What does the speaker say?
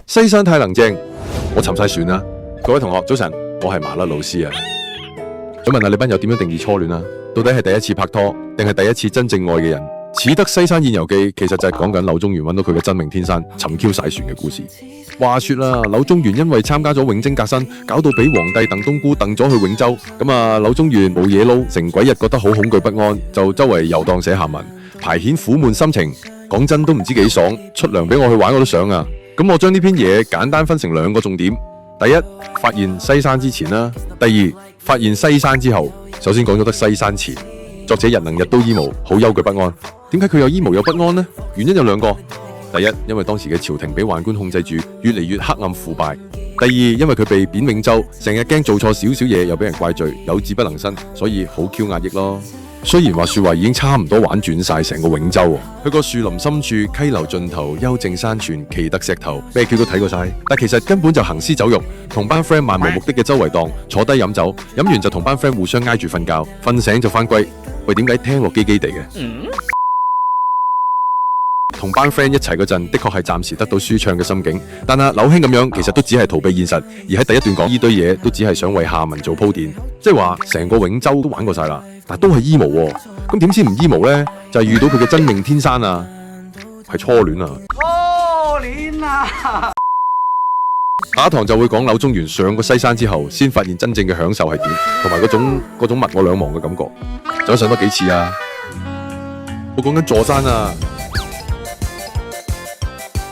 西山太能正，我沉晒船啦！各位同學早晨，我係麻甩老師啊。想問下你班友點樣定義初戀啊？到底係第一次拍拖，定係第一次真正愛嘅人？似得西山宴遊記其實就係講緊柳宗元揾到佢嘅真命天山，沉 Q 晒船嘅故事。話說啦，柳宗元因為參加咗永貞革新，搞到俾皇帝鄧東姑掟咗去永州。咁啊，柳宗元冇嘢撈，成鬼日覺得好恐懼不安，就周圍遊蕩寫下文，排遣苦悶心情。講真都唔知幾爽，出糧俾我去玩我都想啊！咁我將呢篇嘢簡單分成2個重點：第一，發現西山之前啦；第二，發現西山之後。首先講咗得西山前，作者日能日都 emo， 好憂懼不安。點解佢又 emo 又不安呢？原因有2個：第一，因為當時嘅朝廷俾宦官控制住，越嚟越黑暗腐敗；第二，因為佢被貶永州，成日驚做錯少少嘢又俾人怪罪，有志不能伸，所以好 Q 壓抑咯。雖然話說話已經差唔多玩轉晒成個永州，去過樹林深處、溪流盡頭、幽靜山泉、奇特石頭，咩 Q 都睇過晒。但其實根本就行屍走肉，同班 friend 漫無目的嘅周圍蕩，坐低飲酒，飲完就同班 friend 互相挨住瞓覺，瞓醒就翻歸。喂，點解聽落基基地嘅？同班 friend 一齊嗰陣，的確係暫時得到舒暢嘅心境，但係柳兄咁樣，其實都只係逃避現實，而喺第一段講呢堆嘢，都只係想為下文做鋪墊，即係話成個永州都玩過晒啦，但都係 emo 喎。咁點先唔 emo 呢？就係遇到佢嘅真命天山啊，係初戀啊！初戀啊！下一堂就會講柳宗元上過西山之後，先發現真正嘅享受係點，同埋嗰種物我兩忘嘅感覺。想上多幾次啊！我講緊座山啊！